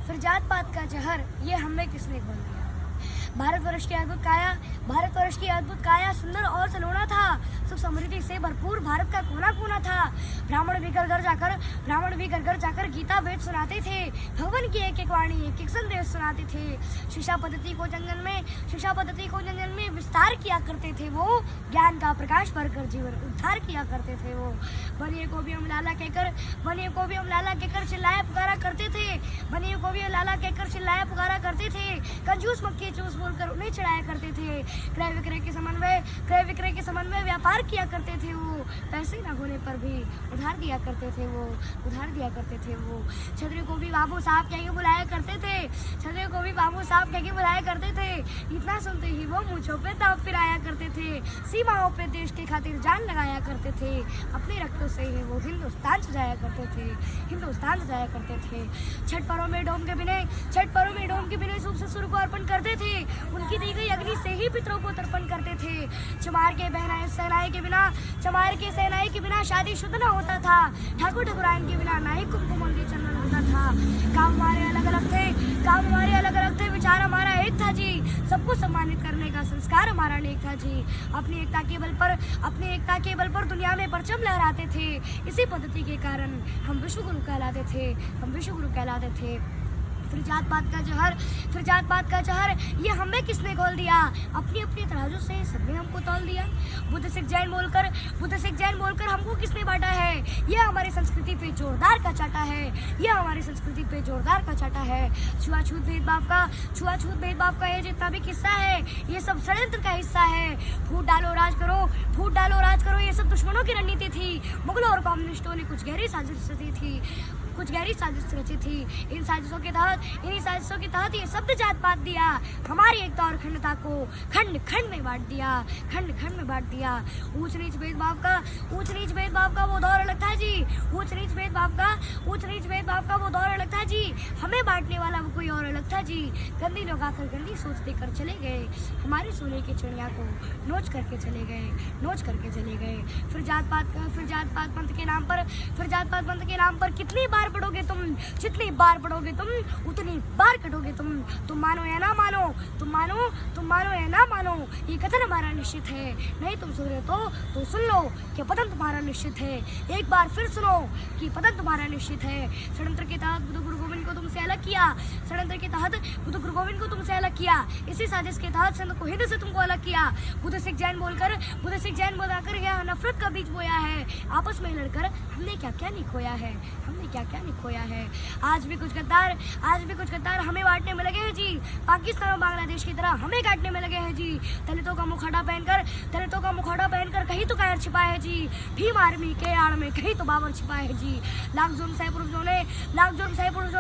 फिर जात पात का जहर ये हमें किसने खोल दिया। भारतवर्ष की अद्भुत काया, भारतवर्ष की अद्भुत काया सुंदर और सलोना था। सुख समृद्धि से भरपूर भारत का कोना कोना था। ब्राह्मण भी घर घर जाकर गीता वेद सुनाते थे। भगवान की एक एक वाणी एक एक संदेश सुनाते थे। शिक्षा पद्धति को जंगल में विस्तार किया करते थे वो। ज्ञान का प्रकाश भरकर जीवन उद्धार किया करते थे वो। बनिए को भी हम लाला कहकर चिल्लाया पुकारा करते थे। बनिए को भी हम लाला कहकर चिल्लाया पुकारा करते थे। कंजूस मक्खी चूस बोलकर उन्हें चढ़ाया करते थे। क्रय विक्रय के समन्वय व्यापार किया करते थे वो। पैसे न होने पर भी उधार दिया करते थे वो। छतरी को भी बाबू साहब कह के बुलाया करते थे। इतना सुनते ही वो मूंछों पे दांव फिराया करते थे। सीमाओं पे देश के खातिर जान लगाया करते थे। अपने रक्तों से ही वो हिंदुस्तान सजाया करते थे। छठ पर्वों में डोम के बिना सूप ससुर को अर्पण करते थे। उनकी दी गई अग्नि से ही पितरों को तर्पण करते थे। चमार के सेनाई के बिना शादी शुद्ध न होता था। ठाकुर ठाकुराइन के बिना ना ही कुमकुम चंदन होता था। काम हमारे अलग अलग थे, विचार हमारा एक था जी। सबको सम्मानित करने का संस्कार हमारा नेक था जी। अपनी एकता के बल पर दुनिया में परचम लहराते थे। इसी पद्धति के कारण हम विश्व गुरु कहलाते थे। फिर जात पात का जहर ये हमें किसने घोल दिया। अपनी तराजू से सबने हमको तौल दिया। बुद्ध सिख जैन बोलकर हमको किसने बांटा है। ये हमारी संस्कृति पे जोरदार का चाटा है। छुआछूत भेदभाव का ये जितना भी किस्सा है ये सब षड्यंत्र का हिस्सा है। फूट डालो राज करो ये सब दुश्मनों की रणनीति थी। मुगलों और कम्युनिस्टों ने कुछ गहरी साजिश रची थी। इन्हीं साजिशों के तहत ये शब्द जात पात दिया। हमारी एकता और अखंडता को खंड खंड में बांट दिया। ऊंच नीच भेदभाव का वो दौर अलग था जी। हमें बांटने वाला वो कोई और अलग था जी। गंदी लोग आकर गंदी सोच देकर चले गए। हमारे सोने की चिड़िया को नोच करके चले गए। फिर जात पात पंथ के नाम पर कितनी बार पढ़ोगे तुम, जितनी बार पढ़ोगे तुम उतनी बार कटोगे तुम। तुम मानो या ना मानो ये कथन हमारा निश्चित है। नहीं तुम सुन रहे तो सुन लो कि पतन तुम्हारा निश्चित है। एक बार फिर सुनो कि पतन तुम्हारा निश्चित है। षड्यंत्र के तहत बुद्ध गुरु गोविंद को तुमसे अलग किया। इसी साजिश के तहत संत को हिंद से तुमको अलग किया। बुद्ध सिख जैन बोलकर यह नफरत का बीज बोया है। आपस में लड़कर हमने क्या क्या नहीं खोया है। आज भी कुछ गद्दार हमें बांटने में लगे हैं जी। पाकिस्तान और बांग्लादेश की तरह हमें काटने में लगे हैं जी। दलितों का मुखौटा पहनकर कहीं तो कायर छिपा है जी। भीम आर्मी के आड़ में कहीं तो बाबर छिपा है जी। लाख जुर्म सह पुरुषों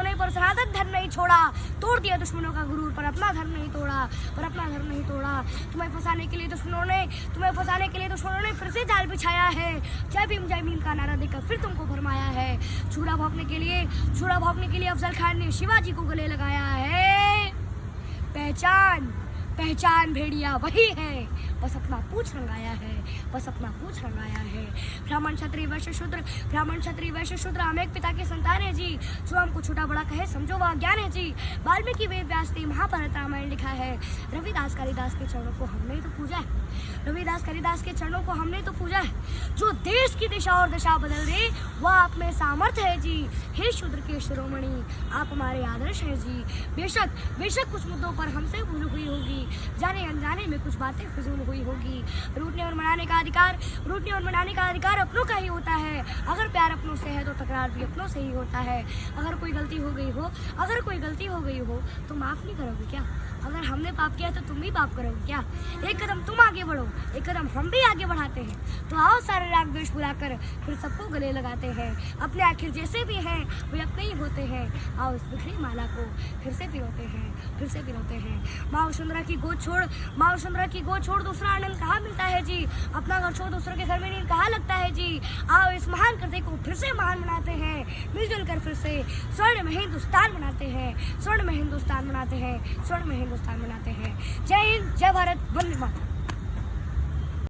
ने पर सनातन धर्म नहीं छोड़ा। तोड़ दिया दुश्मनों का गुरूर पर अपना धर्म नहीं तोड़ा। तुम्हें फंसाने के लिए दुश्मनों ने फिर से जाल बिछाया है। जय भीम का नारा देकर फिर तुमको फरमाया है। छुरा भौंकने के लिए अफजल खान ने शिवाजी को गले लगाया है। पहचान भेड़िया वही है, बस अपना पूछ रंगाया है। ब्राह्मण क्षत्रिय वैश्य शूद्र हम एक पिता के संतान है जी। जो हमको छोटा बड़ा कहे समझो वह ज्ञान है जी। वाल्मीकि वेद व्यास ने महाभारत रामायण लिखा है। रविदास कालिदास के चरणों को हमने तो पूजा है। जो देश की दिशा और दशा बदल दे वह आप में सामर्थ्य है जी। हे शूद्र के शिरोमणि आप हमारे आदर्श हैं जी। बेशक कुछ मुद्दों पर हमसे भूल हुई होगी। जाने अनजाने में कुछ बातें फिजूल हुई होगी। रूठने और मनाने का अधिकार अपनों का ही होता है। अगर प्यार अपनों से है तो तकरार भी अपनों से ही होता है। अगर कोई गलती हो गई हो तो माफ नहीं करोगे क्या। अगर हमने पाप किया तो तुम भी पाप करोगे क्या। एक कदम तुम आगे बढ़ो, एक कदम हम भी आगे बढ़ाते हैं। तो आओ सारे राग द्वेष भुलाकर फिर सबको गले लगाते हैं। अपने आखिर जैसे भी हैं वे अपने ही होते हैं। आओ इस बिखरी माला को फिर से पिरोते हैं। माँ वसुंधरा की गोद छोड़ दूसरा आनंद कहाँ मिलता है जी। अपना घर छोड़ दूसरों के घर में नींद कहाँ लगता है जी। आओ इस महान कृति को फिर से महान बनाते हैं। मिलजुल कर फिर से स्वर्ण में हिंदुस्तान बनाते हैं। जय हिंद, जय भारत, वंदे मातरम।